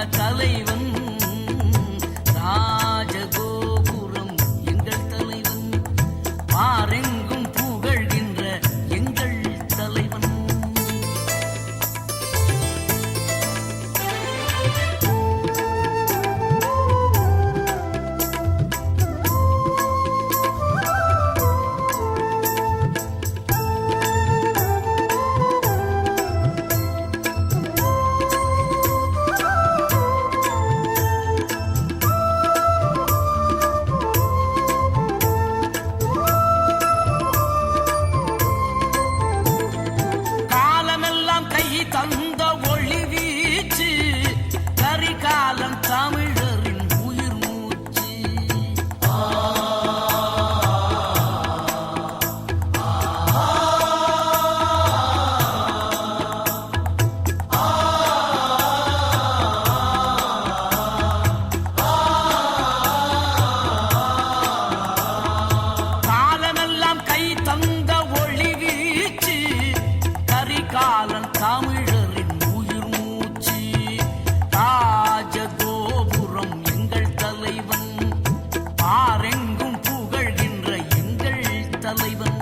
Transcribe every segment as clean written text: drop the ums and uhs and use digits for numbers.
தலைவன் ராஜகோபுரம் எங்கள் தலைவன் பாரெங்கும் புகழ்கின்ற எங்கள் தலைவன். தந்த ஒளி வீச்சு கரிகாலம் தமிழரின் உயிர் மூச்சு. காலமெல்லாம் கை தந்த ஒளி வீச்சு கரிகாலம் தமிழரின் உயிர் மூச்சு. ராஜகோபுரம் எங்கள் தலைவன் பாரெங்கும் புகழ்கின்ற எங்கள் தலைவன்.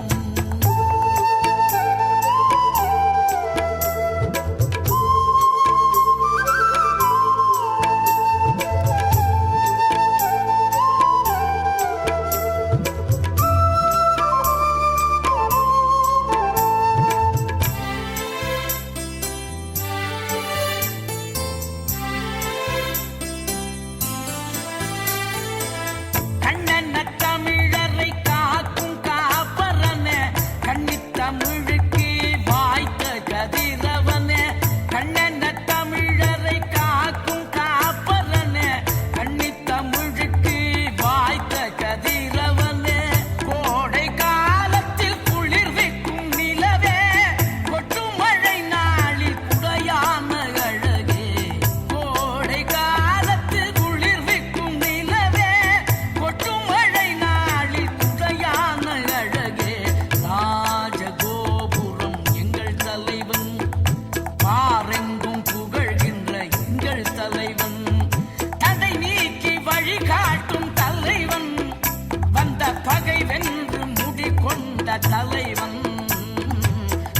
தலைவன்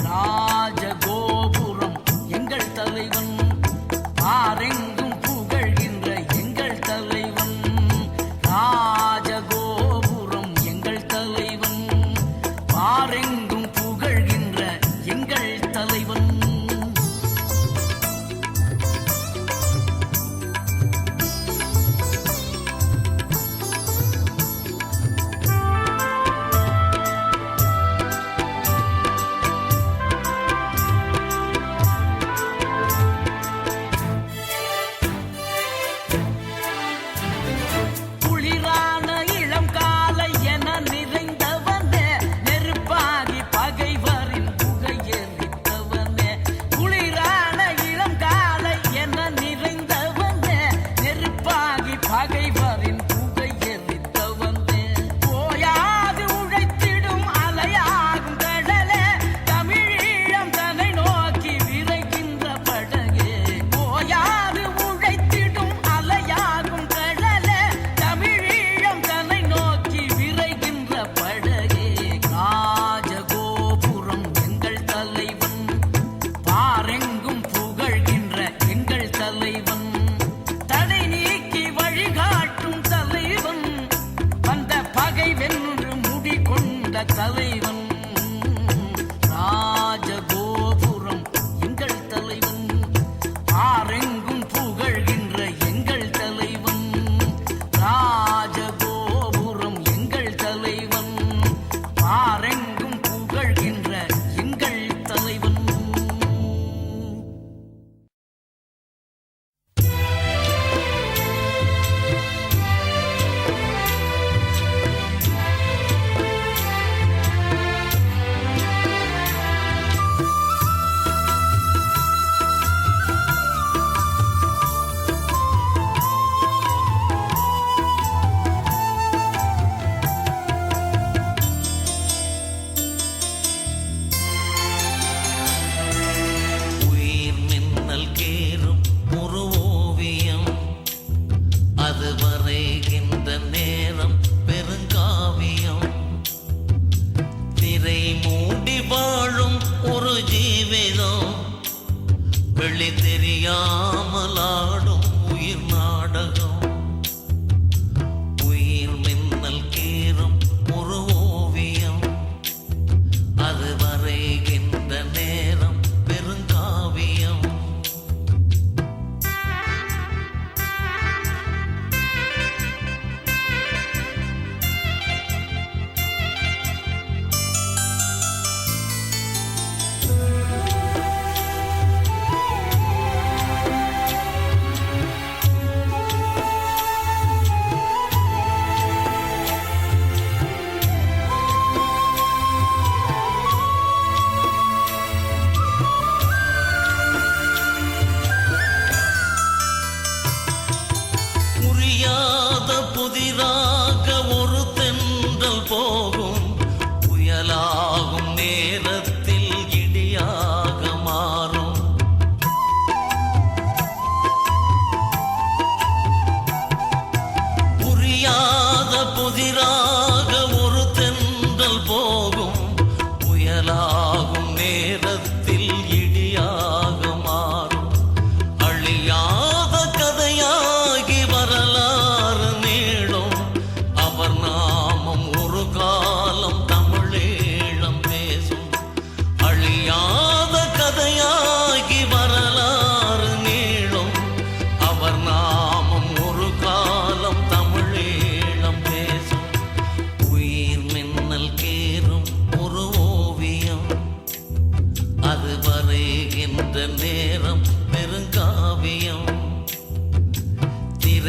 ராஜகோபுரம் எங்கள் தலைவன் பாரெங்கும் புகழ்கின்ற எங்கள் தலைவன். ராஜகோபுரம் எங்கள் தலைவன் பாரெங்கும் புகழ்கின்ற எங்கள் தலைவன்.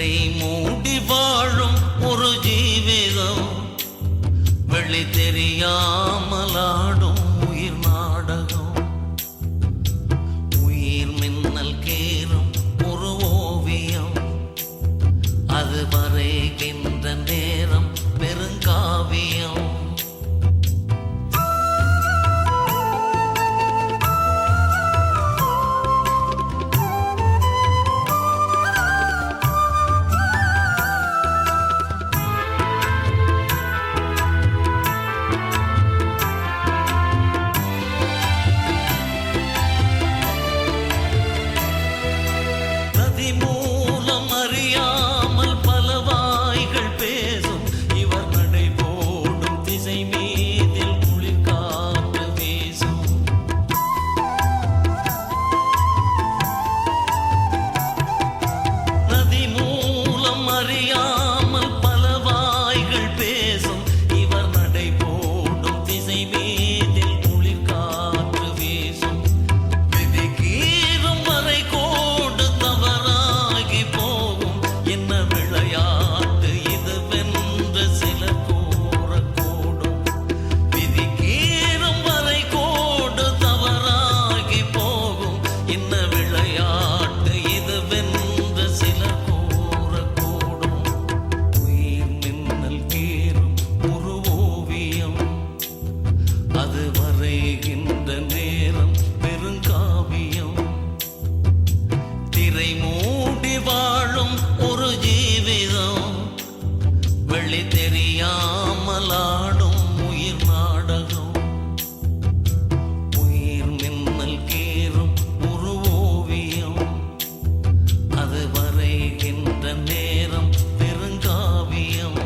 திரை மூடி வாழும் ஒரு ஜீவிதம் வெளி தெரியாமலாடும் உயிர் நாடகம் உயிர் மின்னல் கேறும் ஒரு ஓவியம் அது வரைகின்ற நேரம் பெருங்காவியம் மூலம் அறியாமல் பல வாய்கள் பேசும் இவர் நடை போடும் திசை மீதில் குளிர் காற்று வீசும் நதி மூலம் அறியாமல் பல வாய்கள் பேசும் இவர் நடை போடும் திசை மீதில் குளிர் காற்று வீசும் விதி கீறும் வரை கோடு தவறாகி போகும் என்ன விளையாட்டு இது வென்று சில கூறக்கூடும் விதி கீறும் வரை கோடு தவறாகி போகும் என்ன விளையாட்டு இது வென்று சில கூறக்கூடும் உயிர் மின்னல் கீறும் ஒரு ஓவியம் அது வரைகின்ற நேரம் பெருங்காவியம் திரை மூடி வாழும் ஒரு ஜீவிதம் வெளி தெரியாமலாடும் உயிர் நாடகம் உயிர் மின்னல் கீறும் ஒரு ஓவியம் அது வரைகின்ற நேரம் பெருங்காவியம்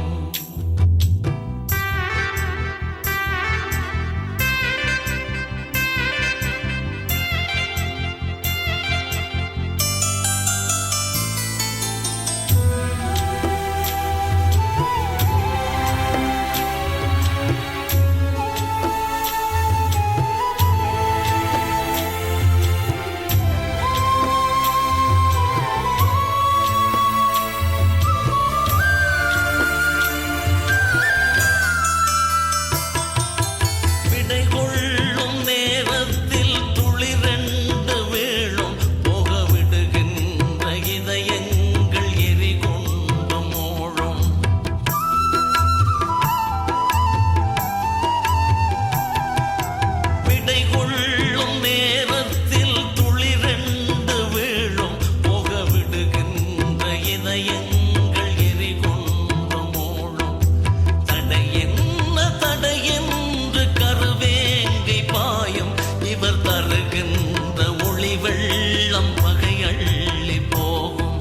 விடை கொள்ளும் நேரத்தில் துளிரெண்டு வீழும் போக விடுகின்ற இதயங்கள் எரி கொண்டு மூழும் விடை கொள்ளும் நேரத்தில் துளிரெண்டு வீழும் போக விடுகின்ற இதயங்கள் எரி கொண்டு மூழும் தடையென்ன தடையென்று கருவேங்கை பாயும் இவர் தருகின்ற ஒளி வெள்ளம் பகை அள்ளி போகும்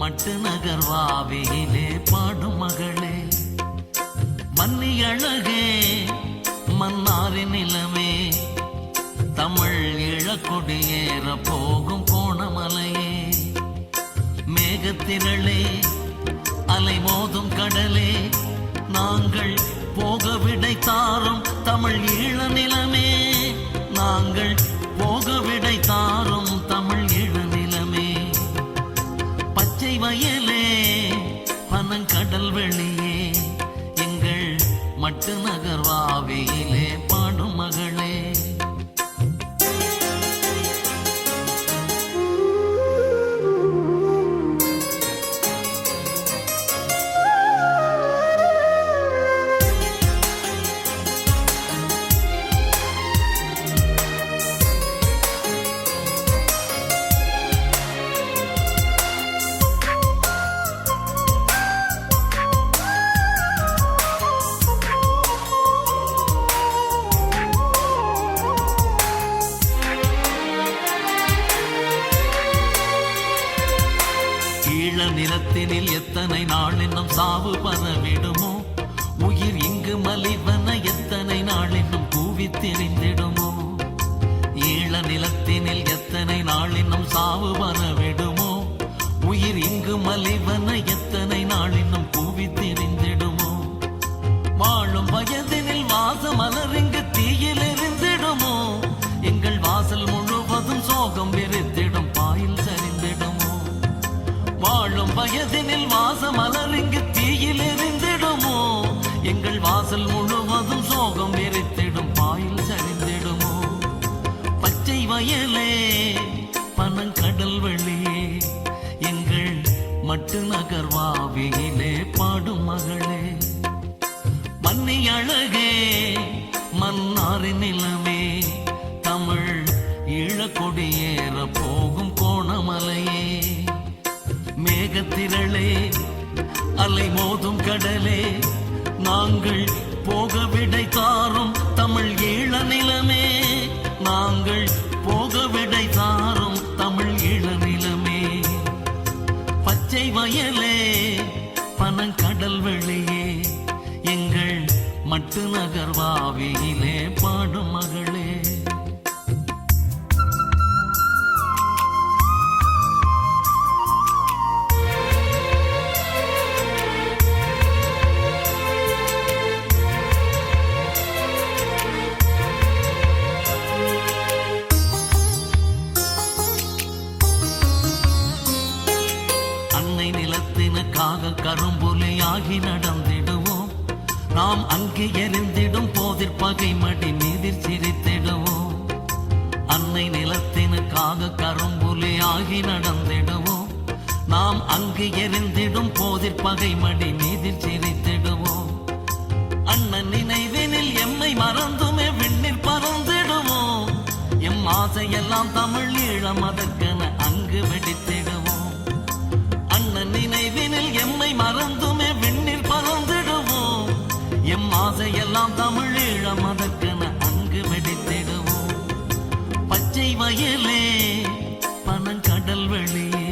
மட்டு நகர்வாவியிலே பாடும் மகளே, மன்னி அழகே மன்னாரின் நிலமே, தமிழ் இழக்கொடியேற போகும் கோணமலையே, மேகத்திரளே அலை மோதும் கடலே, நாங்கள் போக விடை தாரும் தமிழ் ஈழ நிலமே, நாங்கள் போக விடை தாரும் தமிழ் ஈழ நிலமே, பச்சை வயலே பனங்கடல் வெளியே, எங்கள் மட்டு நகர்வாவியிலே பாடும் மகளே. நிலத்தினில் எத்தனை நாள் இன்னும் சாவு பரவிடுமோ, உயிர் இங்கு மலிவன எத்தனை நாள் இன்னும் கூவி தெரிந்திடுமோ, ஈழ நிலத்தினில் எத்தனை நாள் இன்னும் சாவு பரவிடுமோ, உயிர் இங்கு மலிவன எத்தனை நாள் இன்னும் கூவி தெரிந்திடுமோ, வாழும் வயதினில் வாச மலர் இங்கு தீயில் எரிந்திடுமோ, எங்கள் வாசல் முழுவதும் சோகம் வெறித்திடும் பாயில் சரிந்திடுமோ, வாழும் வயதினில் வாச மலர் இங்கு தீயில் எரிந்திடுமோ, எங்கள் வாசல் முழுவதும் சோகம் எரித்திடும் பாயில் சரிந்திடுமோ, பச்சை வயலே பனங்கடல் வெளியே, எங்கள் மட்டு நகர்வாவியிலே பாடும் மகளே, மன்னி அழகே மன்னாரின் நிலமே, தமிழ் ஈழக்கொடியேற போகும் கோணமலையே, மேகத்திரளே அலை மோதும் கடலே, நாங்கள் போக விடை தாரும் தமிழ் ஈழ நிலமே, நாங்கள் போக விடை தாரும் தமிழ் ஈழ நிலமே, பச்சை வயலே பனங்கடல் வெளியே, எங்கள் மட்டு நகர்வாவியிலே பாடும் மகளே. கரும்புலியாகி நடந்திடுவோம், நாம் அங்கே எரிந்திடும் போதிற் பகை மடி மீதில் சிரித்திடுவோம், அன்னை நிலத்தினுக்காக கரும்புலியாகி நடந்திடுவோம், நாம் அங்கு எரிந்திடும் போதிற் பகை மடி மீதில் சிரித்திடுவோம், அண்ணன் நினைவினில் எம்மை மறந்துமே விண்ணில் பறந்திடுவோம், எம் ஆசையெல்லாம் தமிழ் ஈழம் அதற்கென அங்கு வெடித்திடுவோம், அண்ணன் நினைவினில் எம்மை மறந்துமே விண்ணில் பறந்திடுவோம், எம் ஆசையெல்லாம் தமிழ் ஈழம் அதற்கென அங்கு வெடித்திடுவோம், பச்சை வயலே பனங்கடல் வெளியே,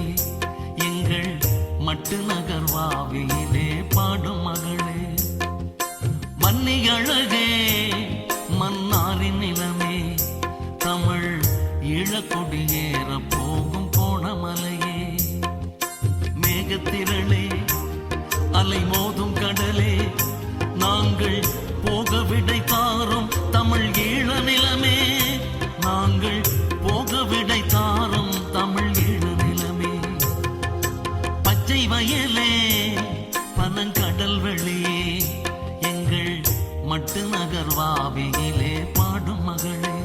எங்கள் மட்டு நகர்வாவியிலே பாடும் மகளே, மன்னி அழகே மன்னாரின் நிலமே, தமிழ் ஈழக்கொடியேற போகும் கோணமலையே, மேகத்திரளே அலை மோதும் கடலே, நாங்கள் போக விடை தாரும் தமிழ் ஈழ நிலமே, நாங்கள் போக விடை தாரும் தமிழ் ஈழ நிலமே, பச்சை வயலே பனங்கடல் வெளியே, எங்கள் மட்டு நகர்வாவியிலே பாடும் மகளே.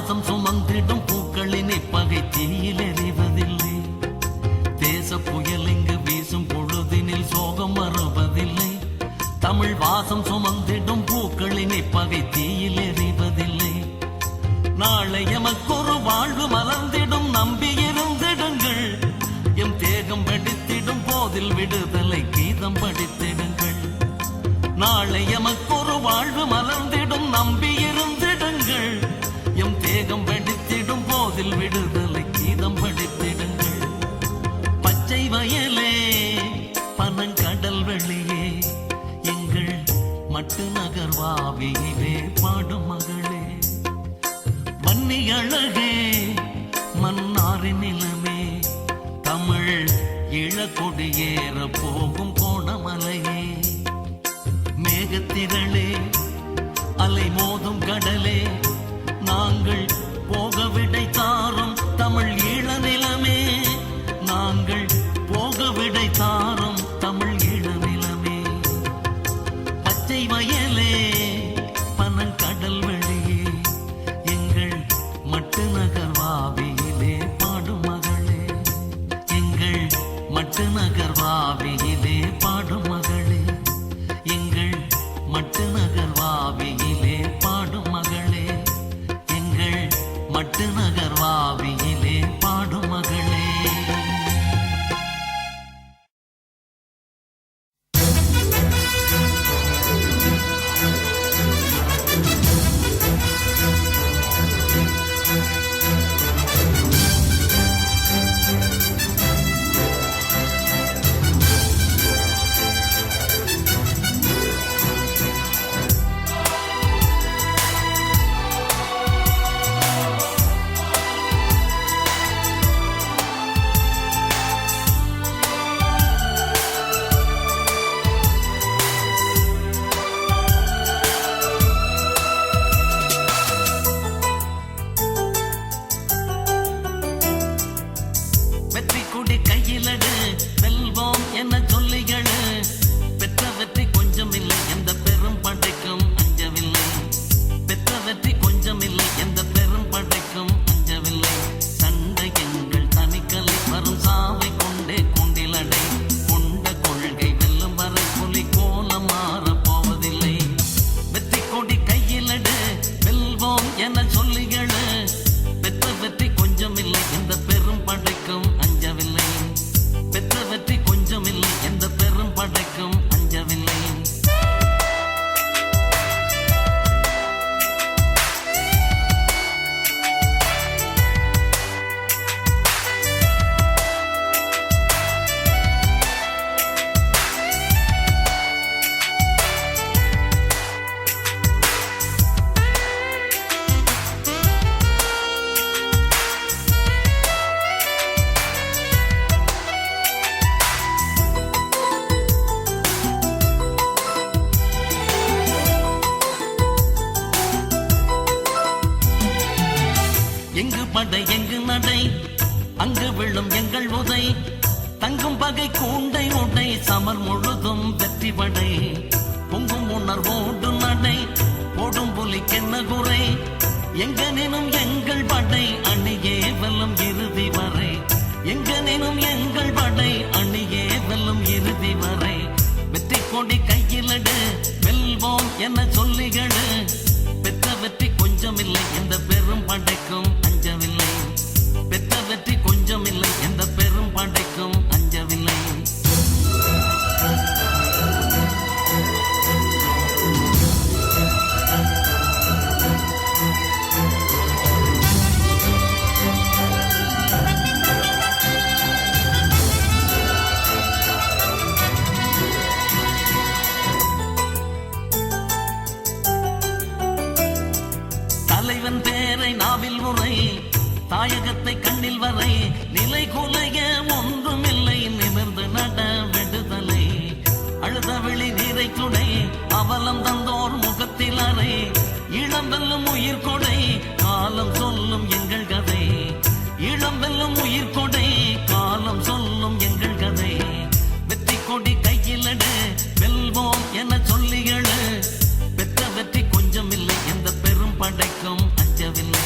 வாசம் சுமந்திடும் பூக்களினை பகை தீயில் எறிவதில்லை. தேச புயல் இங்கு வீசும் பொழுதினில் சோகம் வருவதில்லை. தமிழ் வாசம் சுமந்திடும் பூக்களினை பகை தீயில் எறிவதில்லை. நாளை எமக்கொரு வாழ்வு மலர்ந்திடும் நம்பியிருந்திடுங்கள். எம் தேகம் வெடித்திடும் போதில் விடுதலை கீதம் படித்திடுங்கள். நாளை எமக்கொரு வாழ்வு மலர்ந்திடும் நம்பியிருந்திடுங்கள். எம் தேகம் வெடித்திடும் போதில் விடுதலை கீதம் படித்திடுங்கள். பச்சை வயலே பனங்கடல் வெளியே எங்கள் மட்டு நகர்வாவியிலே பாடும் மகளே. வன்னி அழகே மன்னாரின் நிலமே தமிழ் இளக்கொடியேற போகும் கோணமலையே. மேகத்திரளே அலை மோதும் கடலே நாங்கள் போக விடை தாரும் தமிழ் ஈழ நிலமே. நாங்கள் போக விடை தாரும் தமிழ் ஈழ நிலமே. பச்சை வயலே பனங்கடல் வெளியே எங்கள் மட்டு நகர்வாவியிலே பாடும் மகளே. எங்கள் மட்டு நகர்வாவியிலே பாடும் மகளே. எங்கள் மட்டு நகர்வாவியிலே பாடும் மகளே. எங்கள் மட்டு நகர்வாவியிலே பாடும் மகளே. வெற்றி கொடி கையிலடு வெல்வோம் என்ன சொல்லிகளு. பெற்ற வெற்றி கொஞ்சம் இல்லை எந்த பெரும் படைக்கும் அஞ்சவில்லை. பெற்ற வெற்றி கொஞ்சம் இல்லை எந்த பெரும் படைக்கும் அஞ்சவில்லை. சண்டை எங்கள் தனிக்கலை வரும் சாவை கொண்டே கொண்டிலடை. கொண்ட கொள்கை வெல்லும் வரை புலி கோலம் மாற போவதில்லை. வெற்றி கொடி கையிலடு வெல்வோம் என சொல்லிகளு. பெற்ற வெற்றி கொஞ்சம் இல்லை எந்த பெரும் படைக்கும் அஞ்சவில்லை. பெற்ற வெற்றி கொஞ்சம் இல்லை எந்த பெரும் படைக்கும் அஞ்சவில்லை. எங்கு படை எங்கு நடை அங்கு விழும் எங்கள் உதை. தங்கும் பகை கூண்டை உடை சமர் முழுதும் வெற்றி படை. பொங்கும் உணர்வோடு நடை போடும் புலிக்கென்ன குறை. எங்கனினும் எங்கள் படை அணியே வெல்லும் இறுதி வரை. எங்கனினும் எங்கள் படை அணியே வெல்லும் இறுதி வரை. வெற்றி கொடி கையிலடு வெல்வோம் என சொல்லிகளு. பெற்ற வெற்றி கொஞ்சம் இல்லை எந்த பெரும் படைக்கும் அஞ்சவில்லை. பெற்ற வெற்றி கொஞ்சம் இல்லை எந்த பெரும் படைக்கும் அஞ்சவில்லை. தலைவன் பேரை நாவில் உரை தாயகத்தை கண்ணில் வரை. நிலை குலைய ஒன்றுமில்லை நிமிர்ந்து நட விடுதலை. அழுத விழி நீரை துடை அவலம் தந்தோர் முகத்தில் அறை. இளம் வெல்லும் உயிர் கொடை காலம் சொல்லும் எங்கள் கதை. இளம் வெல்லும் உயிர் கொடை காலம் சொல்லும் எங்கள் கதை. வெற்றி கொடி கையிலடு வெல்வோம் என சொல்லிகளு. பெற்ற வெற்றி கொஞ்சம் இல்லை எந்த பெரும் படைக்கும் அஞ்சவில்லை.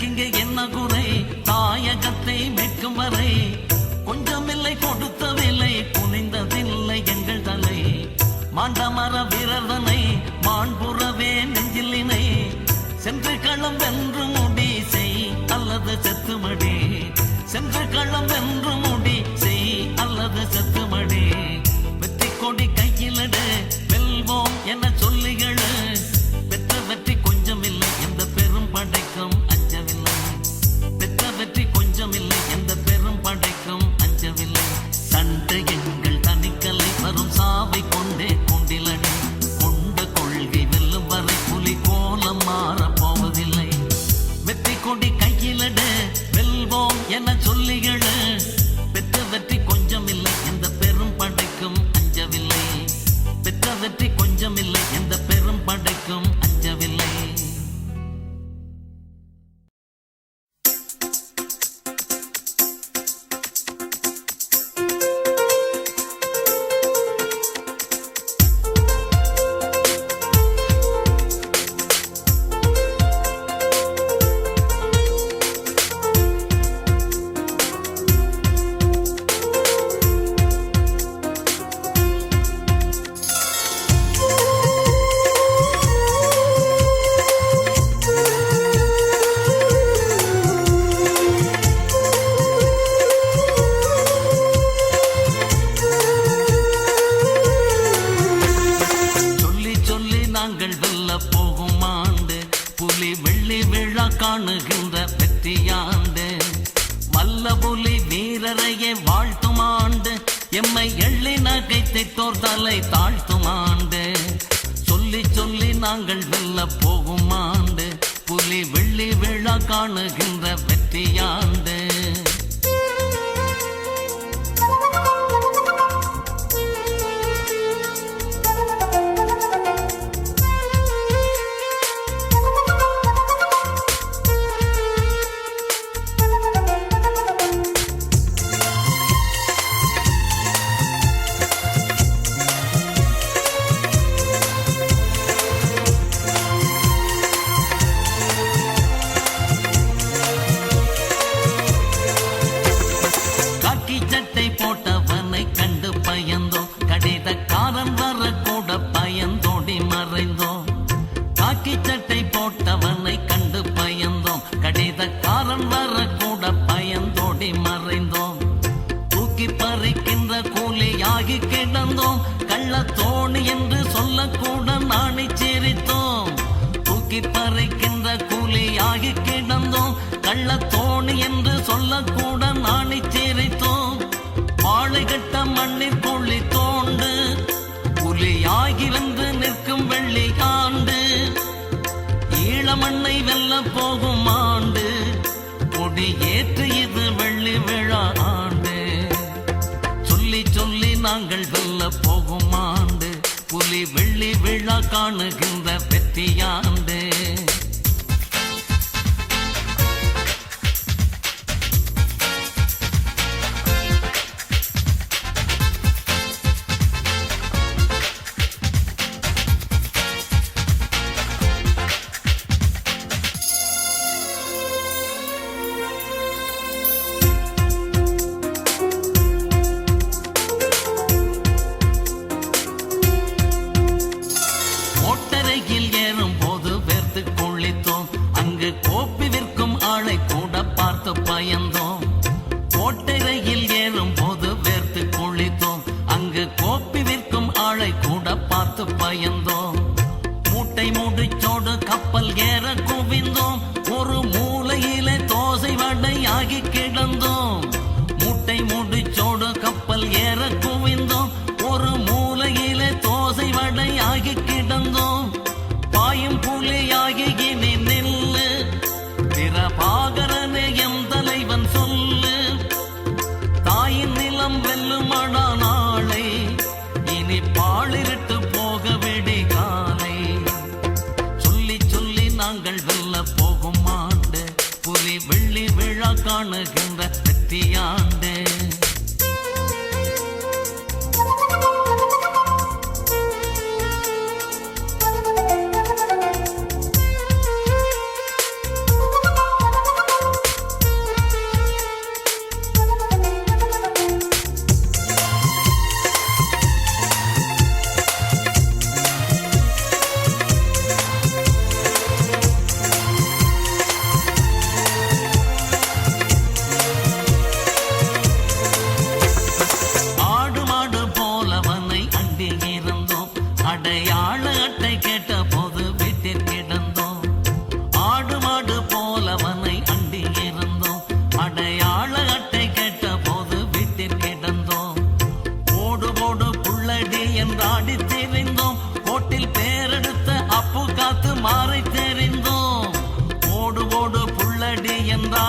எனக்கிங்க என்ன குறை தாயகத்தை மீட்கும் வரை கொஞ்சமில்லை கொடுத்தவில்லை குனிந்ததில்லை எங்கள் தலை மாண்டமர வீரர்தனை மாண்புறவே நெஞ்சில்லினை சென்று களம் வென்று முடி செய் அல்லது செத்துமடி சென்று களம் வென்று முடி செய் அல்லது செத்துமடி வெற்றி கொடி கையிலடு வெல்வோம் என சொல்லிகளு பெற்ற வெற்றி கொஞ்சமில்லை எந்த பெரும் படைக்கும் அஞ்சவில்லை பெற்ற வெற்றி கொஞ்சமில்லை எந்த பெரும் படைக்கும் அஞ்சவில்லை சண்டை எங்கள் தனிக்கலை வரும் சாவை கொண்டே கொண்டிலடி கொண்ட கொள்கை வெல்லும் வரை புலி கோலம் மாறப் போவதில்லை வெற்றி கொடி கையிலடு வெல்வோம் என சொல்லிகளு பெற்ற வெற்றி கொஞ்சமில்லை எந்த பெரும் படைக்கும் அஞ்சவில்லை பெற்ற வெற்றி கொஞ்சமில்லை எந்த பெரும் படைக்கும் அஞ்சவில்லை நாங்கள் வெல்ல போகும் ஆண்டு புலி வெள்ளி விழா காணுகின்ற வெற்றியாண்டு வல்ல புலி வீரரையே வாழ்த்தும் ஆண்டு எம்மை எள்ளி நகைத்தை தோர் தலை தாழ்த்தும் ஆண்டு சொல்லி சொல்லி நாங்கள் வெல்ல போகும் ஆண்டு புலி வெள்ளி விழா காணுகின்ற வெற்றியாண்டு போட்டவனை கண்டு பயந்தோம் கடிதக்காரன் வர கூட பயந்தோடி மறைந்தோம் காக்கி சட்டை போட்டவனை கண்டு பயந்தோம் கடிதக்காரன் வர கூட பயந்தோடி மறைந்தோம் தூக்கி பறிக்கின்ற கூலியாகி கிடந்தோம் கள்ளத்தோணி என்று சொல்லக்கூட நாணி சிரித்தோம் தூக்கி பறிக்கின்ற கூலியாகி கிடந்தோம் கள்ளத்தோணி என்று சொல்லக்கூட நாணி சிரித்தோம் வாழைகட்ட மண்ணில் கொள்ளி தோண்டு புலியாகி வந்து நிற்கும் வெள்ளி ஆண்டு ஈழமண்ணை வெல்ல போகும் ஆண்டு கொடி ஏற்று இது வெள்ளி விழா ஆண்டு சொல்லி சொல்லி நாங்கள் வெல்ல போகும் ஆண்டு புலி வெள்ளி விழா காணுகின்ற வெற்றியாண்டு பயந்தோம் கோட்டை ரயில் ஏறும் போது வேர்த்து குளித்தோம் அங்கு கோப்பி விற்கும் ஆளை கூட பார்த்து பயந்தோம் மூட்டை முடிச்சோடு கப்பல் ஏற குவிந்தோம் ஒரு மூலையிலே தோசை வடையாகி கிடந்தோம் மூட்டை முடிச்சோடு கப்பல் ஏற குவிந்தோம் ஒரு மூலையிலே தோசை வடையாகி கிடந்தோம் பாயும் புலியாகி இனி நில்லு பிரபாகரனே எம் தலைவன் சொல்லு தாயின் நிலம் வெல்லுமடா நாளை இனி பாழிருட்டு போக விடி காலை சொல்லி சொல்லி நாங்கள் வெல்ல போகும் ஆண்டு புலி வெள்ளி விழா காணுகின்ற வெற்றியாண்டு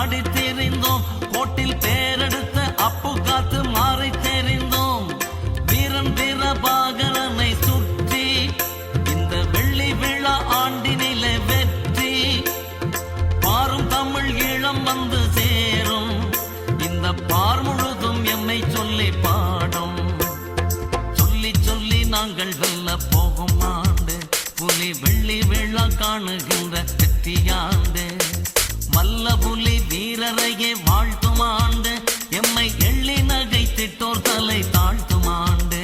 ஆடி தெரிந்தோம், கோட்டில் பேரெடுத்த அப்பு காத்து மாறி தெரிந்தோம். வீரன் வீரபாகரனை சுற்றி இந்த வெள்ளி விழா ஆண்டினிலே வெற்றி பாரும் தமிழ் ஈழம் வந்து சேரும். இந்த பார் முழுதும் எம்மை சொல்லி பாடும். சொல்லி சொல்லி நாங்கள் வெல்ல போகும் ஆண்டு, புலி வெள்ளி விழா காணுகின்ற வெற்றியாண்டு. வல்ல புலி வீரரையே வாழ்த்தும் ஆண்டு, எம்மை எள்ளி நகை திட்டோர் தலை தாழ்த்தும் ஆண்டு.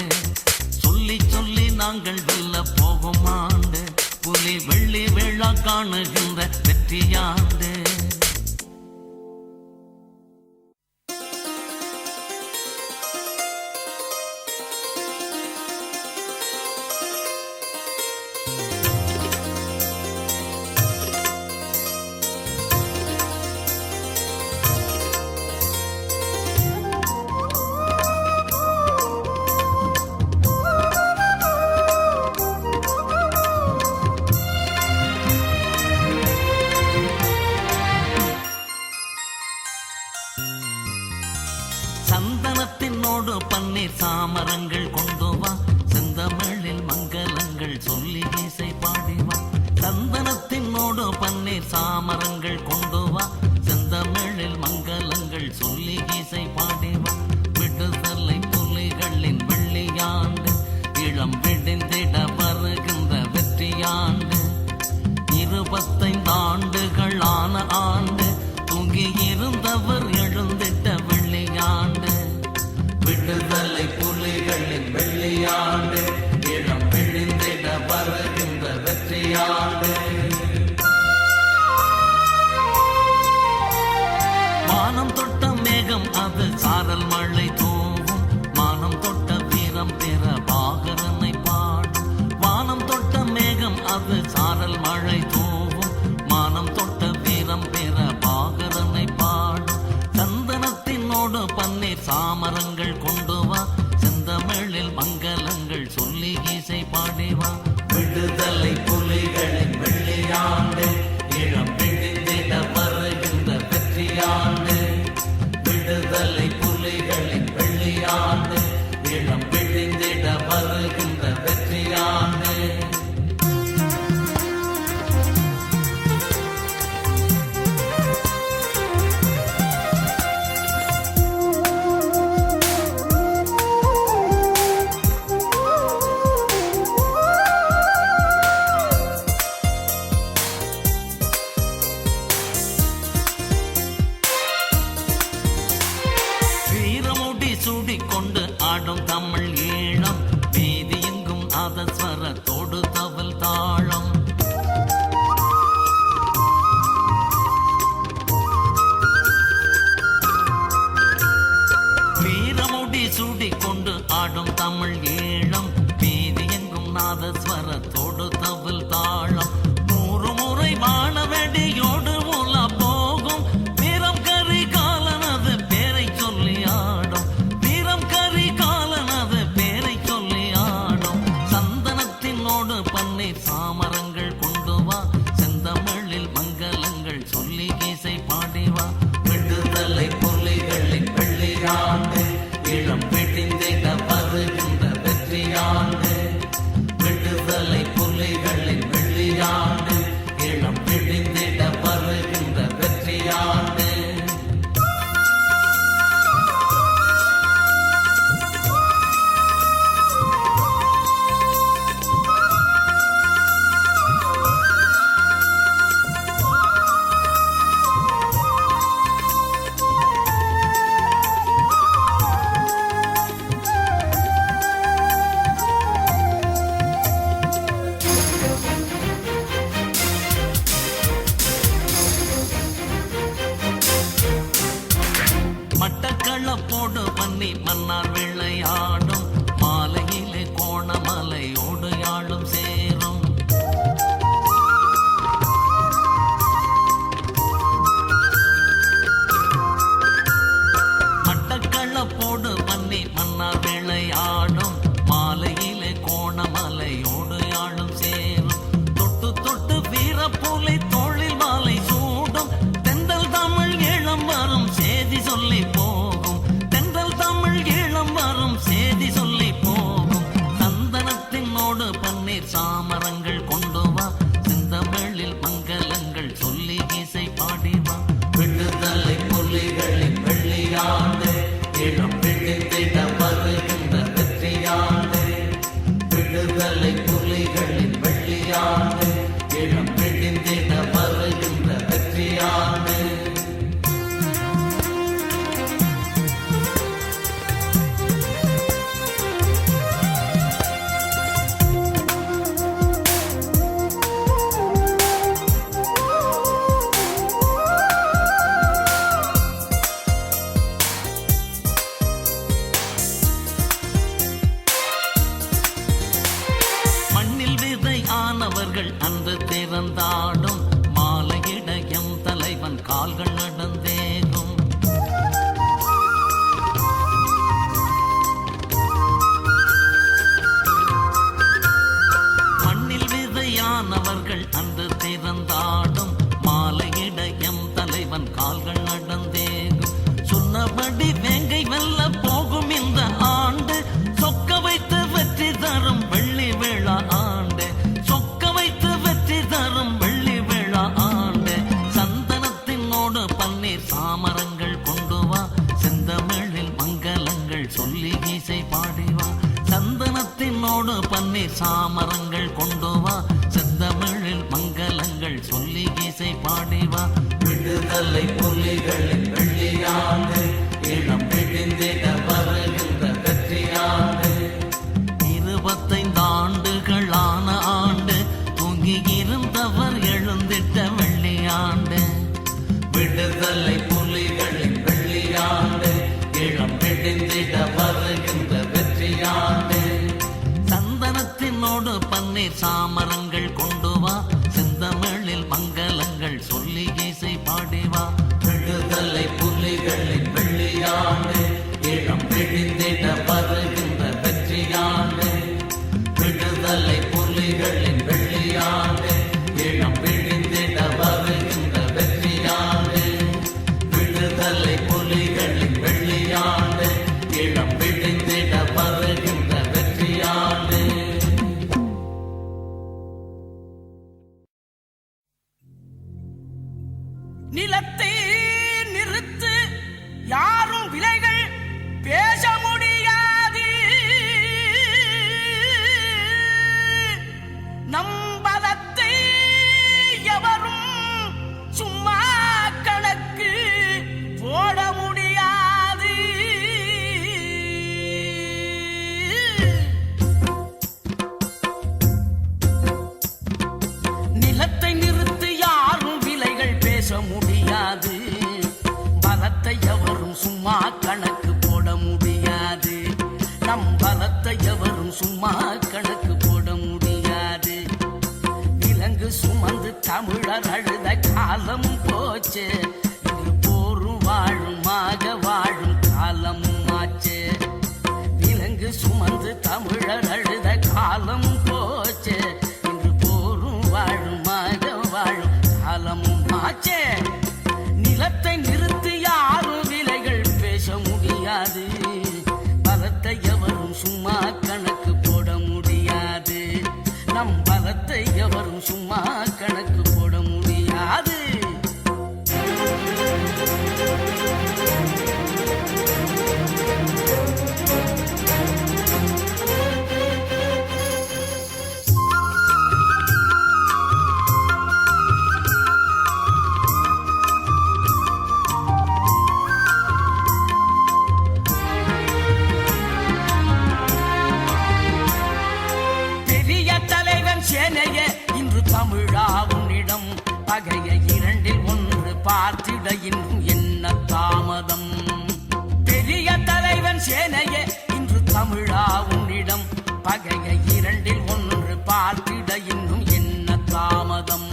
சொல்லி சொல்லி நாங்கள் வெல்ல போகும் ஆண்டு, புலி வெள்ளி விழா காணுகின்ற வெற்றியாண்டு. சந்தனத்தினோடு பன்னீர் சாமரங்கள் கொண்டு வா, செந்தமிழில் மங்களங்கள் சொல்லி இசை பாடிவா. சந்தனத்தினோடு பன்னீர் சாமரங்கள் கொண்டு வா, செந்தமிழில் மங்களங்கள் சொல்லி இசை பாடிவா. விடுதலை புலிகளின் வெள்ளியாண்டு, இளம் விடிந்திட வருகின்ற வெற்றியாண்டு. 25 ஆண்டுகள் ஆன ஆண்டு, தூங்கி இருந்தவர் எழுந்திட்ட வெள்ளியாண்டு. விடுதலை புலிகளின் வெள்ளியாண்டு, இளம் விழிந்திட வருகின்ற வெற்றியாண்டு. வானம் தொட்ட மேகம் அது சாரல் மழை தூவும், மானம் தொட்ட வீரம் பெற பாகரனை பாடும். வானம் தொட்ட மேகம் அது சாரல் மழை தூவும், மானம் தொட்ட வீரம் பெற பாகரனை பாடும். சந்தனத்தினோடு பன்னீர் சாமரங்கள் கொண்டு வா, செந்தமிழில் மங்களங்கள் சொல்லி இசை பாடிவா. விடுதலை புலிகளின் வெள்ளியாண்டு, இளம் விழிந்திட வருகின்ற வெற்றியாண்டு. விடுதலை புலிகளின் வெள்ளியாண்டு, இளம் விழிந்திட வருகின்ற வெற்றியாண்டு. சூடிக்கொண்டு ஆடும் தமிழ் ஈழம், வீதி எங்கும் நாதஸ்வரத்தோடு தவல் தாளம். வீரமுடி சூடிக்கொண்டு ஆடும் தமிழ் ஈழம், வீதி எங்கும் நாதஸ்வரத்தோடு தவல் தாளம். 100 முறை வானவெடியோடு உலா போகும், வீரம் கரி காலனது பேரை சொல்லி ஆடும். வீரம் கரி காலனது பேரை சொல்லி ஆடும். சந்தனத்தினோடு பன்னீர் சாமரங்கள் கொண்டு வா, செந்தமிழில் மங்களங்கள் சொல்லி இசை பாடிவா. விடுதலை புலிகளின் வெள்ளியாண்டு, இளம் விடிந்திட வருகின்ற வெற்றியாண்டு. விடுதலை புலிகளின் வெள்ளியாண்டு, இளம் விடிந்திட வருகின்ற வெற்றியாண்டு. மட்டக்களப்போடு பன்னி மன்னார் விளையாடும், மாலையிலே கோணமலையோடு யாழும் சேரும். மட்டக்களப்போடு பன்னி மன்னார் விளையாடும், மாலையிலே கோணமலையோடு யாழும் சேரும். தொட்டு தொட்டு வீரப்புலை தோளில் மாலை சூடும், தென்றல் தமிழ் இளம் வெற்றியாண்டு. ஆனவர்கள் அன்று திறந்தாடும் மாலையிடயம் தலைவன் கால்கள் நடந்தேகும். மண்ணில் விதையானவர்கள் அன்று திறந்தாடும் மாலையிடயம் தலைவன் கால்கள் நடந்தேகும். சொன்னபடி வேங்கை வெல்ல போகும் இந்த ஆண்டு சொக்க வைத்து வெற்றி தரும் வெள்ளி விழா ஆண்டு. சாமரங்கள் கொண்டு வா செந்தமிழில் மங்களங்கள் சொல்லி இசை பாடிவா. சந்தனத்தினோடு பன்னீர் சாமரங்கள் கொண்டு வா செந்தமிழில் மங்களங்கள் சொல்லி இசை பாடிவா. விடுதலை புலிகளின் வெள்ளியாண்டு இளம் விழுந்திட வருகின்ற வெற்றியாண்டு. 25 ஆண்டுகளான ஆண்டு தூங்கி இருந்தவர் எழுந்திட்ட வெள்ளியாண்டு. விடுதலை புலிகளின் வெள்ளியாண்டு இளம் விழுந்திட வருகின்ற வெற்றியாண்டு. சந்தனத்தினோடு பன்னீர் சாமரங்கள் கொண்டு வா செந்தமிழில் மங்களங்கள் சொல்லி இசை பாடிவா. விடுதலை புலிகளின் வெள்ளியாண்டு இளம் விழுந்திட வருகின்ற வெற்றியாண்டு. விடுதலை புலிகளின் வெள்ளியாண்டு இளம் விழுந்திட வருகின்ற வெற்றியாண்டு. விடுதலை புலிகளின் வெள்ளியாண்டு இளம் விழுந்திட வருகின்ற வெற்றியாண்டு. நிலத்தை நிறுத்து யாரும் விலைகள் பேச முடியாது. நம்பலத்தை எவரும் சும்மா கணக்கு போட முடியாது. நிலத்தை நிறுத்து யாரும் விலைகள் பேச முடியாது. பலத்தை எவரும் சும்மா கணக்கு போட முடியாது. நம் பலத்தை எவரும் சும்மா கணக்கு போட முடியாது. விலங்கு சுமந்து தமிழர் அழுத காலம் போச்சு. இன்று போரும் வாழுமாக வாழும் காலமும் ஆச்சு. விலங்கு சுமந்து தமிழர் அழுத காலம் போச்சு. இன்று போரும் வாழுமாக வாழும் காலமும் ஆச்சு. நிலத்தை நிறுத்தி யாரும் விலைகள் பேச முடியாது. பலத்தை எவரும் சும்மா கணக்கு போட முடியாது. நம் பலத்தை எவரும் சும்மா கணக்கு போட முடியாது. சேனைய இன்று தமிழா உன்னிடம் பகைய 2 1 பார்த்திட இன்னும் என்ன தாமதம். பெரிய தலைவன் சேனைய இன்று தமிழா உன்னிடம் பகைய 2 1 பார்த்திட இன்னும் என்ன தாமதம்.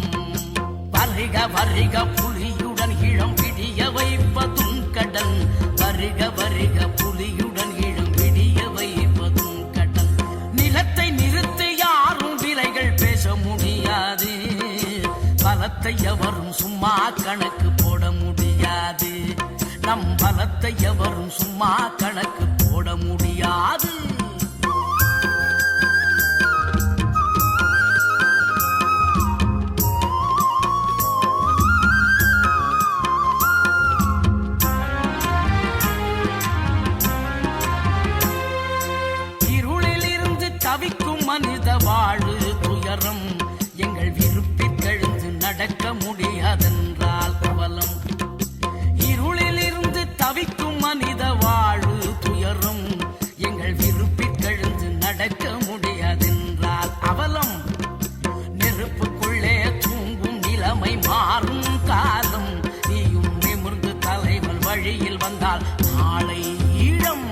வருக வருக புலியுடன் இளம் விடிய வைப்பதும் கடல். வருக வருக புலியுடன் இளம் விடிய வைப்பதும் கடல். நிலத்தை நிறுத்தி யாரும் விலைகள் பேச முடியாது. பலத்தை எவரும் சும்மா கணக்கு போட முடியாது. நம் பலத்தை எவரும் சும்மா கணக்கு போட முடியாது. தவிக்கும் மனித வாழு துயரம் எங்கள் விருப்பிற்கெழுந்து நடக்க முடியாதென்றால் மாறும் காலம். நீயும் நிமிர்ந்து தலைவன் வழியில் வந்தால் நாளை ஈழம்.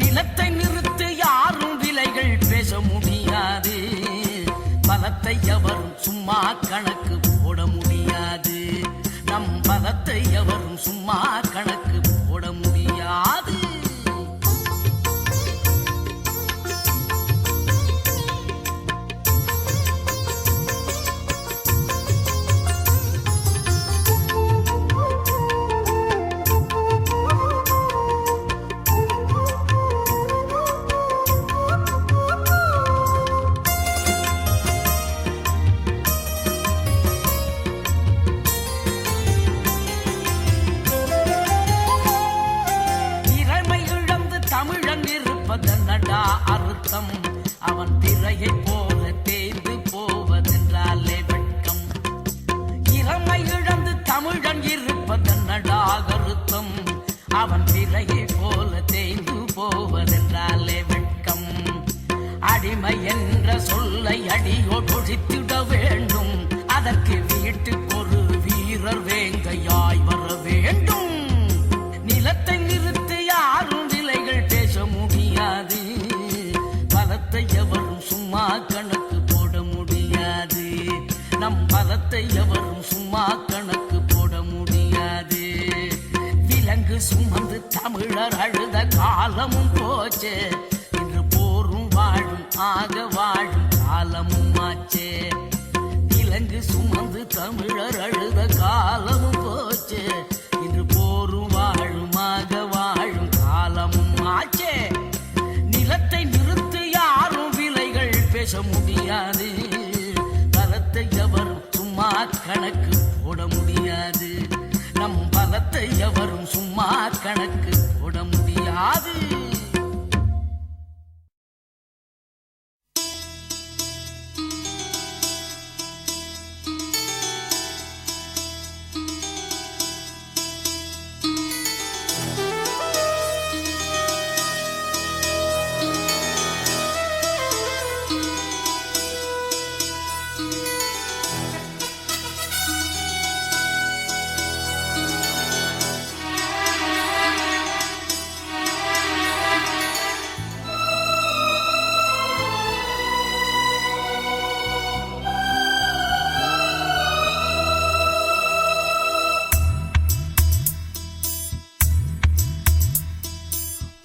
நிலத்தை நிறுத்து யாரும் விலைகள் பேச முடியாது. பலத்தை எவரும் சும்மா கணக்கு போட முடியாது. நம் பலத்தை எவரும் சும்மா கணக்கு போட முடியாது. அர்த்தம் அவன் திரையை போல தேய்ந்து போவதென்றாலே வெட்கம். இளமை இழந்து தமிழன் இருப்பதென்னடா அர்த்தம் அவன் திரையை போல தேய்ந்து போவதென்றாலே வெட்கம். அடிமை என்ற சொல்லை அடியோடொழித்திட வேண்டும். அதற்கு வீட்டுக்கு ஒரு வீரர் வேங்கையாய் வர வேண்டும். நிலத்தை நிறுத்தி யாரும் விலைகள் பேச முடியாது. பலத்தை எவரும் சும்மா கணக்கு போட முடியாது. நம் பலத்தை எவரும் சும்மா கணக்கு போட முடியாது. விலங்கு சுமந்து தமிழர் அழுத காலமும் போச்சே. இன்று போரும் வாழும் ஆக வாழும் காலமும் ஆச்சே. விலங்கு சுமந்து தமிழர் அழுத காலமும் போச்சே. இன்று போரும் வாழும் ஆக வாழும் காலமும் ஆச்சே. நிலத்தை நிறுத்து யாரும் விலைகள் பேச முடியாது. பலத்தை எவரும் சும்மா கணக்கு போட முடியாது. நம் பலத்தை எவரும் சும்மா கணக்கு போட முடியாது.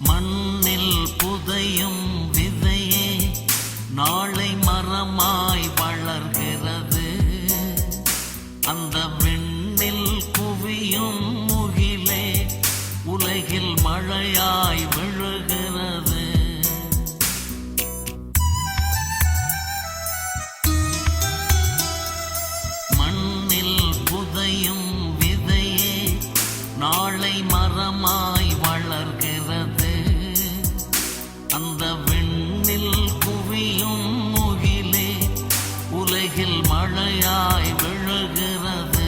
மண்ணில் புதையும் விதையே நாளை மரமாய் வளர்கிறது. அந்த விண்ணில் குவியும் முகிலே உலகில் மழையாய் விழுகிறது. மண்ணில் புதையும் விதையே நாளை மரமாய் வளர்கிறது. அந்த விண்ணில் குவியும் முகிலே உலகில் மழையாய் விழுகிறது.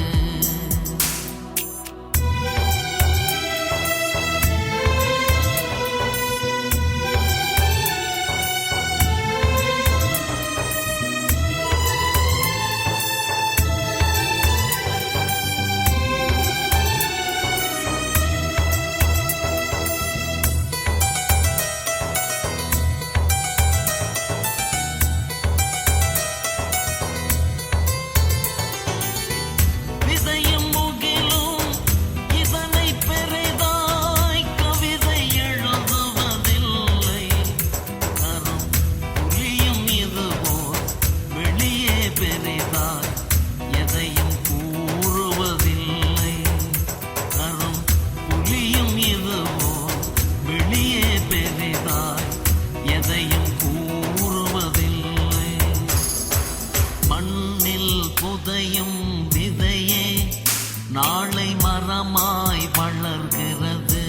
புதையும் விதையே நாளை மரமாய் வளர்கிறது.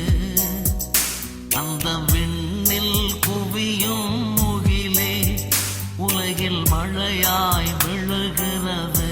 அந்த விண்ணில் குவியும் முகிலே உலகில் மழையாய் விழுகிறது.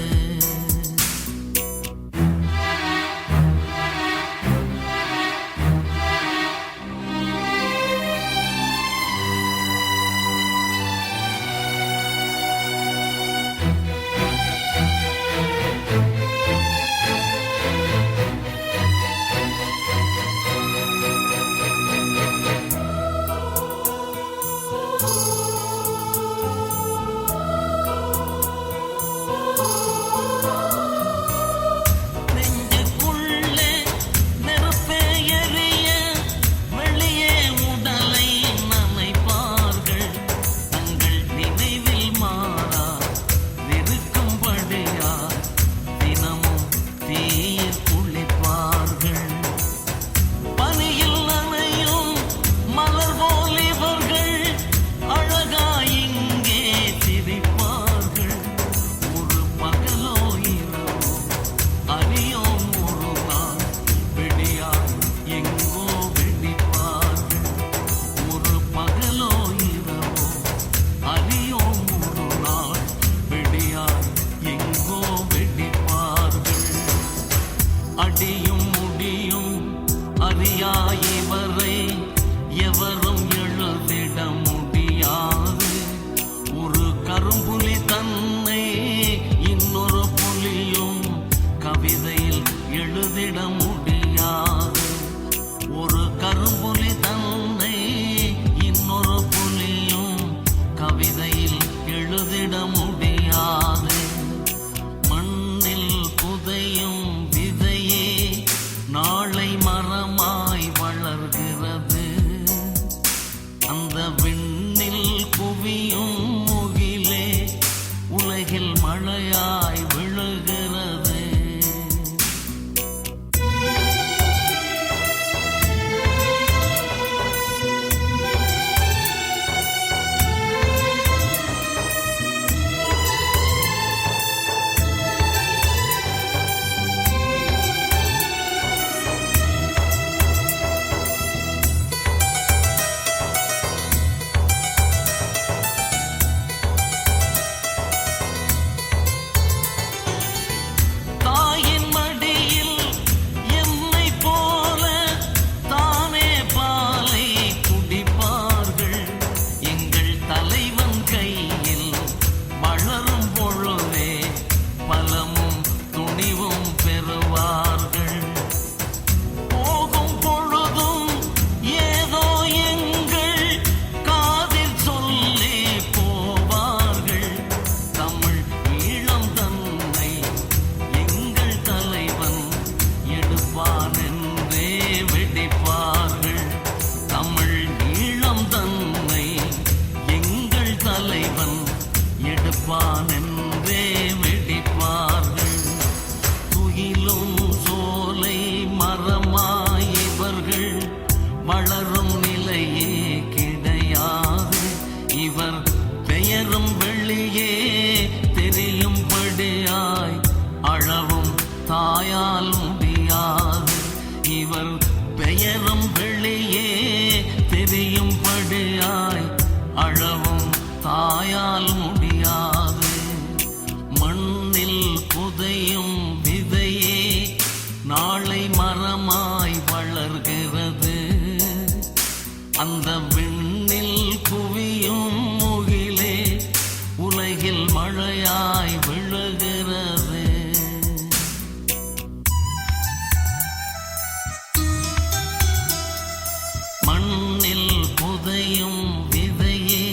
அடியும் முடியும் அறியாயிவரை எவரும் எழுதிட முடியாது. ஒரு கரும்புலி தன்னை இன்னொரு புலியும் கவிதையில் எழுதிட முடியாது. ஒரு கரும்புலி தன்னை இன்னொரு புலியும் கவிதையில் எழுதிட முடியாது. மண்ணில் புதையும் விதையே நாளை மரமாய் வளர்கிறது. அந்த விண்ணில் குவியும் முகிலே உலகில் மழையாய் விழுகிறது. தாயின் மடியில் என்னை போல தானே பாலை குடிப்பார்கள். எங்கள் தலைவன் கையில் வளரும் பொழுதே பலமும் துணிவும் பெறுவார்கள். போகும் பொழுதும் ஏதோ எங்கள் காதில் சொல்லி போவார்கள். தமிழ் ஈழம் தன்னை எங்கள் தலைவன் எடுப்பான் என்றே வெடிப்பார்கள். தமிழ் ஈழம் தன்னை எங்கள் தலைவன் எடுப்பான் என்றே வெடிப்பார்கள். துயிலும் சோலை மரமாய் இவர்கள் வளரும் நிலையே கிடையாது. இவர் பெயரும் வெளியே தெரியும்படியாய் அழவும் தாயால் முடியாது. இவர் பெயரும் வெளியே தெரியும்படியாய் அழவும் தாயால் முடியாது. மண்ணில் புதையும் விதையே நாளை மரமாய் வளர்கிறது. அந்த விண்ணில் குவியும் முகிலே உலகில் மழையாய் விழுகிறது. மண்ணில் புதையும் விதையே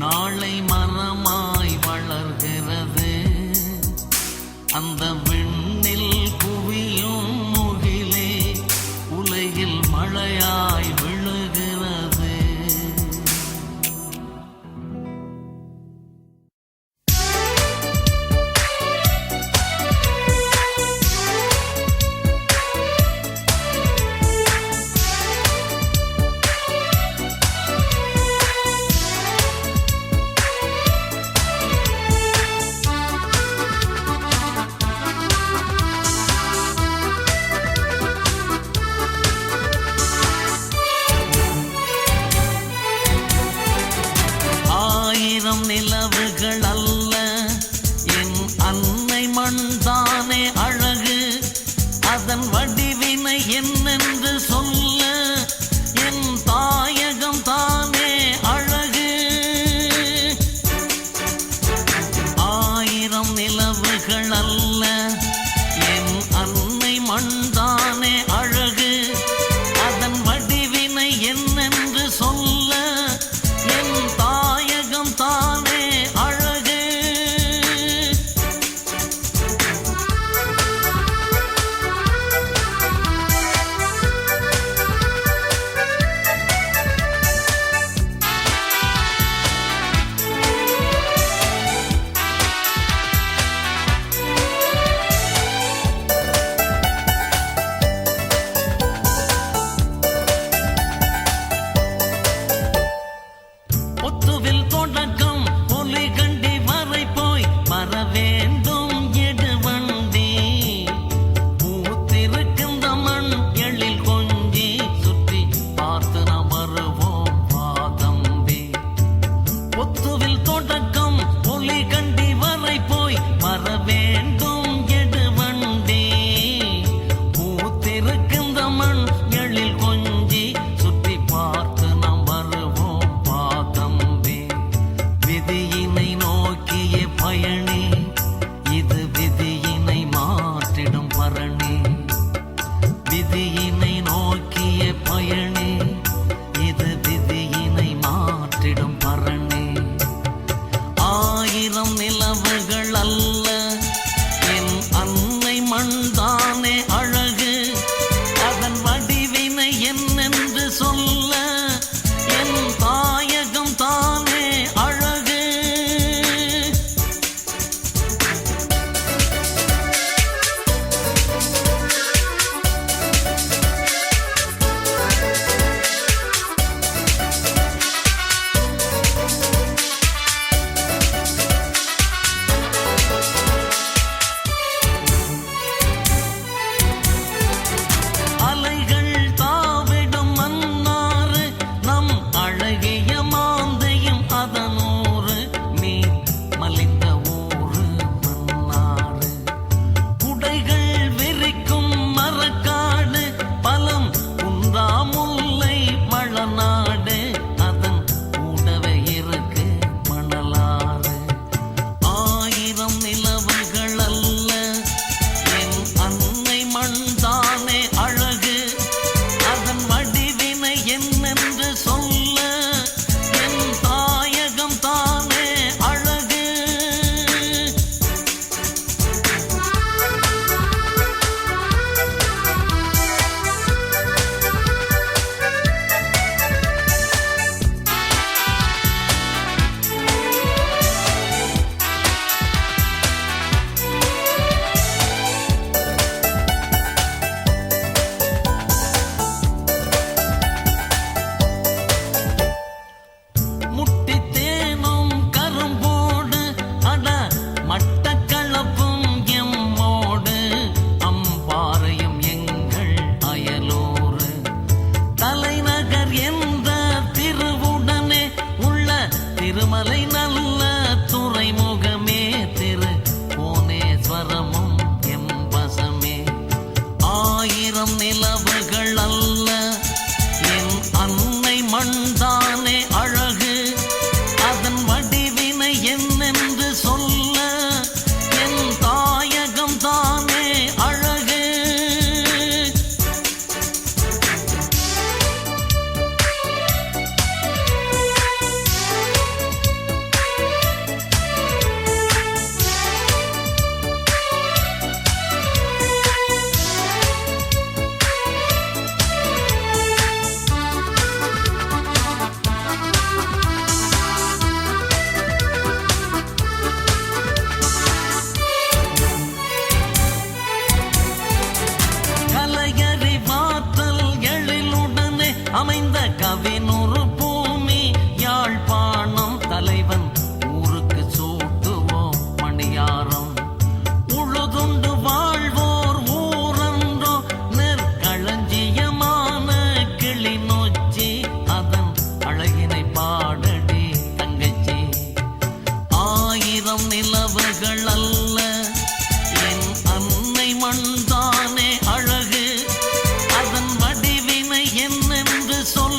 நாளை மரமாய் வளர்கிறது. அந்த விண்ணில் குவியும் முகிலே உலகில் மழையாய் விழுகிறது. ஆயிரம் நிலவுகள் அல்ல என் அன்னை மண்தானே அழகு. அதன் வடிவினை என்னென்று சொல்ல என் தாயகம் தானே அழகு. ஆயிரம் நிலவுகள் அல்ல என் அன்னை மண்தானே அழகு. அதன் வடிவினை என்னென்று சொல்ல என் தாயகம் தானே அழகு. பரணி விதியினை நோக்கிய பயணி இது விதியினை மாற்றிடும் பரணி ஆயிரம் நிலவுகள் அல்ல என் அன்னை மண்தானே அழகு அதன் வடிவினை என்னென்று சொல்ல என் தாயகம் தானே அழகு அலைகள் தாவிடும் மன்னாறு நம் அழகிய மாந்தையும் அதனூறு நீ மலிந்த ஊரு மன்னாறு குடைகள் விரிக்கும் மரக்காடு பலம் குன்றா முல்லை மழநாடு அதன் கூடவே இருக்கு மணலாறு ஆயிரம் நிலவுகள் அல்ல என் அன்னை மண்தானே அழகு அதன் வடிவினை என்னென்று சொல்ல என் தாயகம் தானே அழகு முட்டி தேனும் கரும்போடு அட மட்டக்களப்பும் எம்மோடு அம்பாறையும் எங்கள் அயலோரு தலைநகர் என்ற திருவுடனே உள்ள திருமலை நல்ல துறைமுகமே திரு புவனேஸ்வரமும் எம்பசமே ஆயிரம் நிலவுகள் அல்ல என் அன்னை மண்தானே அழகு அதன் வடிவினை என்னென்று சொல்ல என் தாயகம் தானே அழகு கலையறிவாற்றல் எழிலுடனே அமைந்த கவினூறு பூமி யாழ்ப்பாணம் தலைவன் ஊருக்கு சூட்டுவோம் மணியாரம் உழுதுண்டு வாழ்வோர் ஊரன்றோ நெற்களஞ்சியமான கிளிநொச்சி அதன் அழகினை பாடடி தங்கச்சி ஆயிரம் நிலவுகள் அல்ல என் அன்னை மண்தானே அழகு அதன் வடிவினை என்னென்று சொல்ல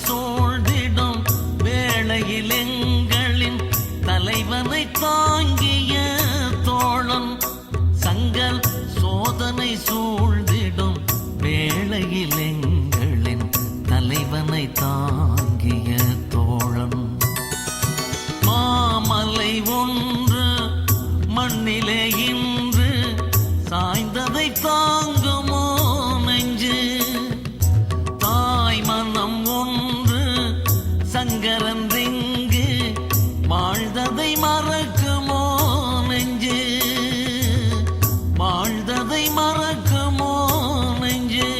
சூழ்ந்திடும் வேளையில் எங்களின் தலைவனை தாங்கிய தோழன். சங்கல் சோதனை சூழ்ந்திடும் வேளையில் எங்களின் தலைவனை தாங்கிய தோழன். மாமலை ஒன்று மண்ணிலே இன்று சாய்ந்ததை தாங்குமோ நெஞ்சு. தாய் மனம் ஒன்று சங்கரன் ரிங்கு வாழ்ந்ததை மறக்குமோ நெஞ்சு. வாழ்ந்ததை மறக்குமோ நெஞ்சு.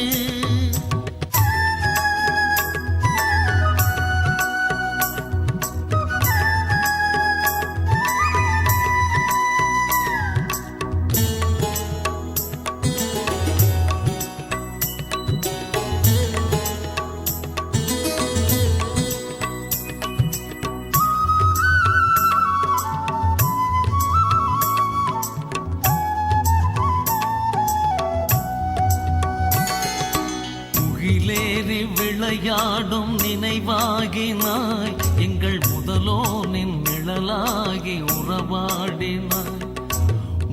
முகிலேறி விளையாடும் நினைவாகினாய் எங்கள் முதலோனின் நிழலாகி உறவாடினாய்.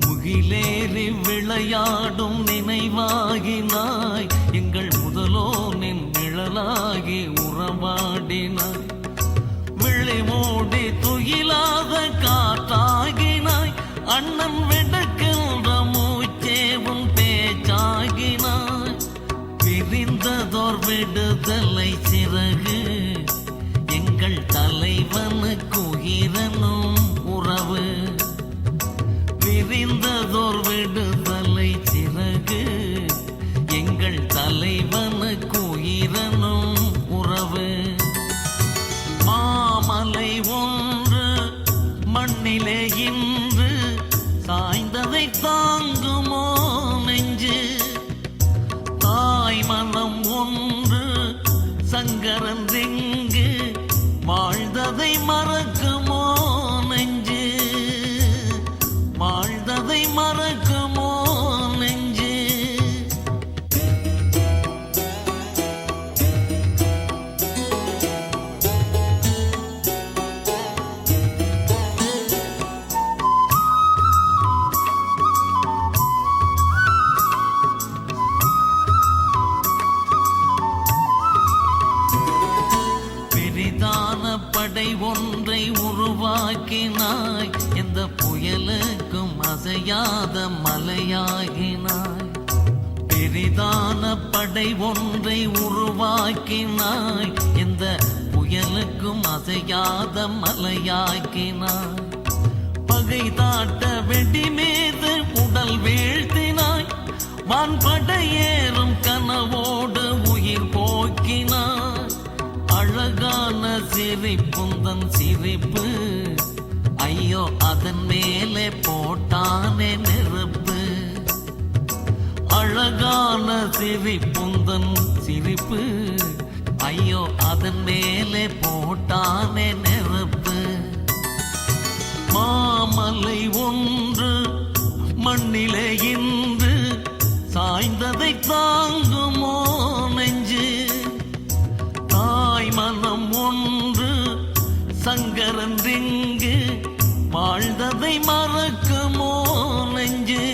முகிலேறி விளையாடும் நினைவாகினாய் எங்கள் முதலோனின் நிழலாகி உறவாடினாய். விழி மூடி துயிலாத காற்றாகினாய் அண்ணன் வெடுக்கின்ற மூச்சேவும் பேச்சாகினாய். விரிந்ததோர் விடுதலை சிறகு எங்கள் தலைவனுக்கு உயிரனும் உறவு. விரிந்ததோர் விடுதலை சிறகு எங்கள் தலைவனுக்கு உயிரனும் உறவு. மாமலை ஒன்று மண்ணிலே இன்று சாய்ந்ததை தாங்குமோ நெஞ்சு. தாய் மனம் ஒன்று சங்கரன் ரிங்கு வாழ்ந்ததை மறக்குமோ நெஞ்சு. வாழ்ந்ததை மறக்குமோ நெஞ்சு. படை ஒன்றை உருவாக்கினாய் எந்த புயலுக்கும் அசையாத மலையாகினாய். பெரிதான படை ஒன்றை உருவாக்கினாய் எந்த புயலுக்கும் அசையாத மலையாக்கினாய். பகை தாட்ட வெடி மீது உடல் வீழ்த்தினாய். வான்படையேறும் கனவோடு உயிர் போக்கினாய். அழகான சிரிப்புந்தன் சிரிப்பு ஐயோ அதன் மேலே போட்டானே நெருப்பு. அழகான சிரிப்புந்தன் சிரிப்பு ஐயோ அதன் மேலே போட்டானே நெருப்பு. மாமலை ஒன்று மண்ணிலே இன்று சாய்ந்ததை தாங்குமோ நெஞ்சு. தாய் மனம் ஒன்று சங்கரன் ரிங்கு வாழ்ந்ததை மறக்குமோ நெஞ்சு.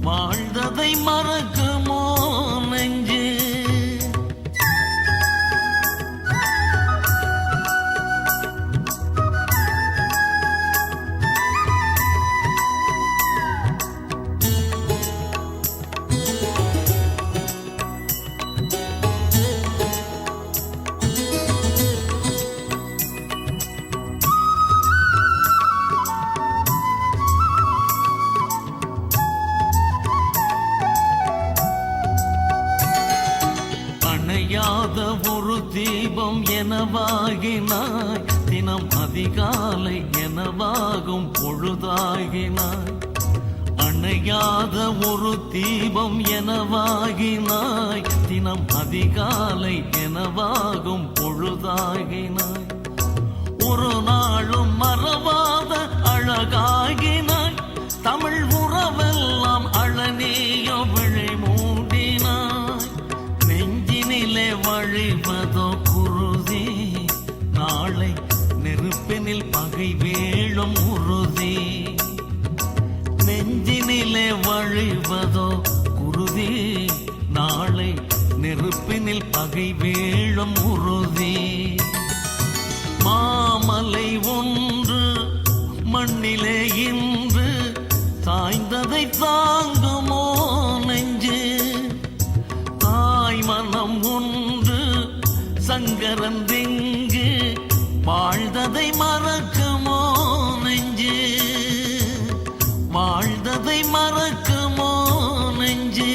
வாழ்ந்ததை மறக்குமோ நெஞ்சு. அணையாத ஒரு தீபம் எனவாகினாய். தினம் அதிகாலை எனவாகும் பொழுதாகினாய். அணையாத ஒரு தீபம் எனவாகினாய். தினம் அதிகாலை எனவாகும் பொழுதாகினாய். ஒரு நாளும் மறவாத அழகாகினாய். தமிழ் உறவெல்லாம் அழனேயோ விழி மூடினாய். நெஞ்சினிலே வழிவதோ குருதி, நாளை நெருப்பினில் பகை வேளும் உறுதி. நெஞ்சினிலே வழிவதோ குருதி, நாளை நெருப்பினில் பகை வேளும் உறுதி. மாமலை ஒன்று மண்ணிலே இன்று சாய்ந்ததை தாங்குமோ நெஞ்சு. தாய் மனம் ஒன்று சங்கரன் திங்கு வாழ்ந்ததை மறக்குமோ நெஞ்சு. வாழ்ந்ததை மறக்குமோ நெஞ்சு.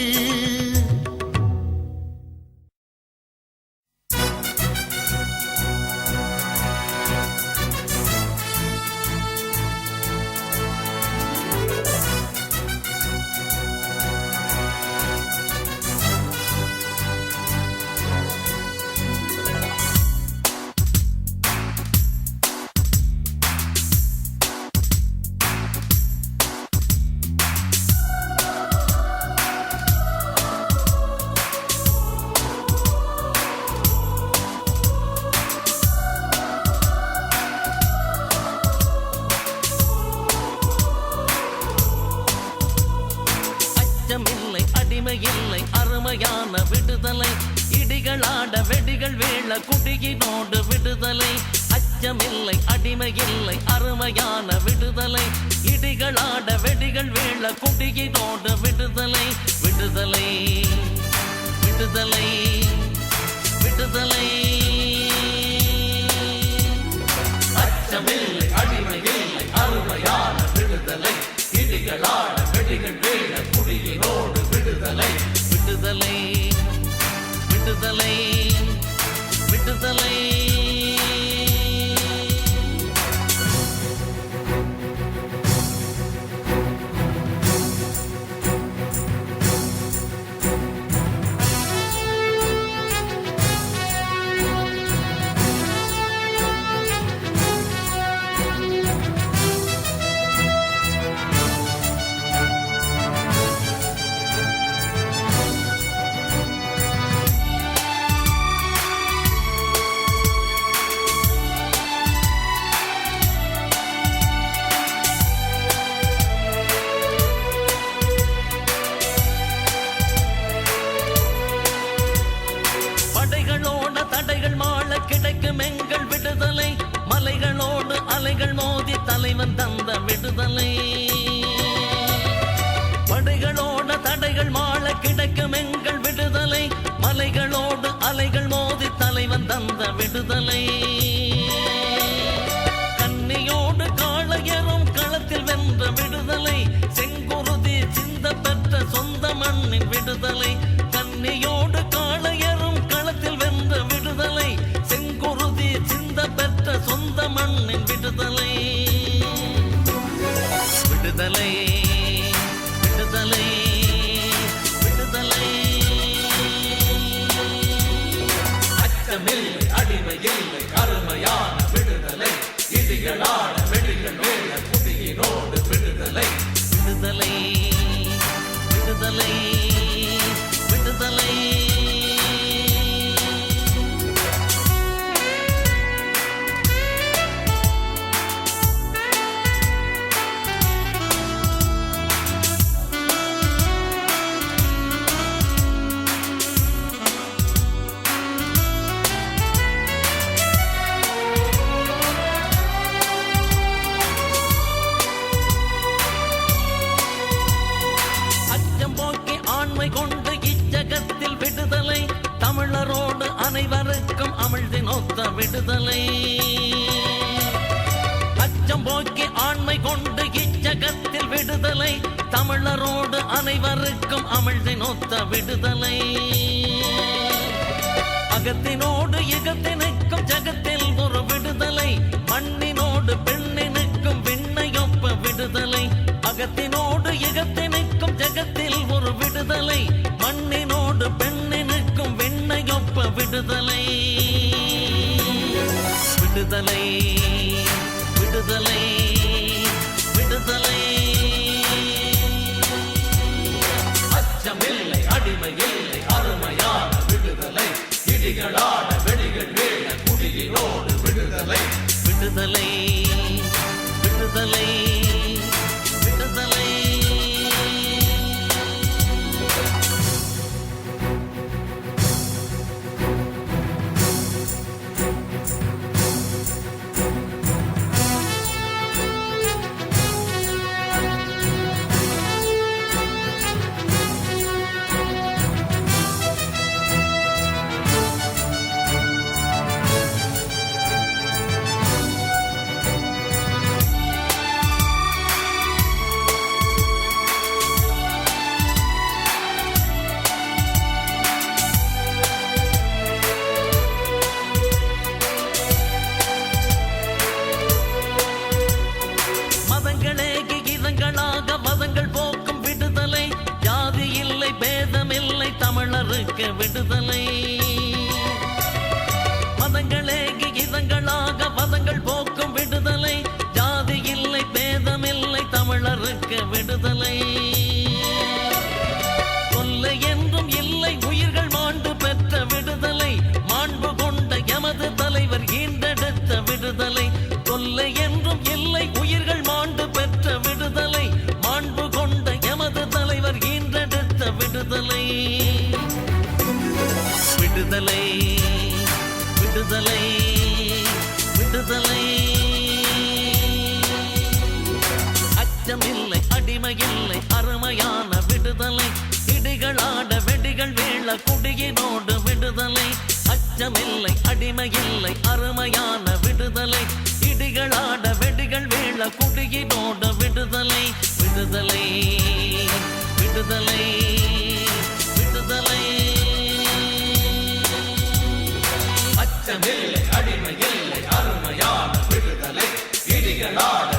அச்சமில்லை அடிமையில்லை அருமையான விடுதலை. இடிகளாட வெடிகள் வேள குடியினோடு விடுதலை. அச்சமில்லை அடிமையில்லை அருமையான விடுதலை. இடிகளாட வெடிகள் வேள குடியினோடு விடுதலை. விடுதலை விடுதலை விடுதலை. அச்சமில்லை அடிமையில்லை அருமையான விடுதலை. இடிகளாட வெடிகள் வேள குடியினோடு விடுதலை. விடுதலை விடுதலை விடுதலை. அலைகள் மோதி தலைவன் தந்த விடுதலை. படைகளோட தடைகள் மாள கிடைக்கும் எங்கள் விடுதலை. மலைகளோடு அலைகள் மோதி தலைவன் தந்த விடுதலை. கன்னியோடு காளையரும் களத்தில் வென்ற விடுதலை. செங்குருதி சிந்த பெற்ற சொந்த மண்ணின் விடுதலை. கன்னியோடு காளையரும் களத்தில் வென்ற விடுதலை. செங்குருதி சிந்த பெற்ற சொந்த மண்ணின் விடுதலை. விடுதலை விடுதலை விடுதலை. அச்சமில்லை அடிமையில்லை அருமையான விடுதலை. இடிகளான வெடிகள் வேள குடியினோடு விடுதலை. விடுதலை விடுதலை விடுதலை. கொண்டு இச்சகத்தில் விடுதலை. தமிழரோடு அனைவருக்கும் அமிழ்தினொத்த விடுதலை. அச்சம் போக்கி ஆண்மை கொண்டு இச்சகத்தில் விடுதலை. தமிழரோடு அனைவருக்கும் அமிழ்தினொத்த விடுதலை. அகத்தினோடு இகத்தினுக்கும் ஜகத்தில் ஒரு விடுதலை. மண்ணினோடு பெண்ணினுக்கும் விண்ணையொப்ப விடுதலை. அகத்தினோடு இகத்தினுக்கும் ஜகத்தில் ஒரு விடுதலை. மண்ணினோடு பெண்ணினுக்கும் விண்ணையொப்ப விடுதலை. விடுதலை விடுதலை விடுதலை. அச்சமில்லை அடிமையில்லை அருமையான விடுதலை. இடிகளான வெடிகள் விடுதலை விடுதலை விடுதலை. விடுதலை மதங்களே கீதங்களாக மதங்கள் போக்கும் விடுதலை. ஜாதி இல்லை பேதமில்லை தமிழருக்கு விடுதலை. கொல்லை என்றும் இல்லை உயிர்கள் மாண்பு பெற்ற விடுதலை. மாண்பு கொண்ட எமது தலைவர் ஈண்டெடுத்த விடுதலை. கொல்லை என்றும் இல்லை உயிர்கள் மாண்பு பெற்ற விடுதலை. மாண்பு கொண்ட எமது தலைவர் ஈண்டெடுத்த விடுதலை. விடுதலை விடுதலை விடுதலை. அச்சமில்லை அடிமையில்லை அருமையான விடுதலை. இடிகளாட வெடிகள் வீழ குடியினோடு விடுதலை. அச்சமில்லை அடிமையில்லை அருமையான விடுதலை. இடிகளாட வெடிகள் வீழ குடியினோடு விடுதலை. விடுதலை விடுதலை விடுதலை. அச்சமில்லை அடிமையில்லை அருமையான விடுதலை. இடிகளாட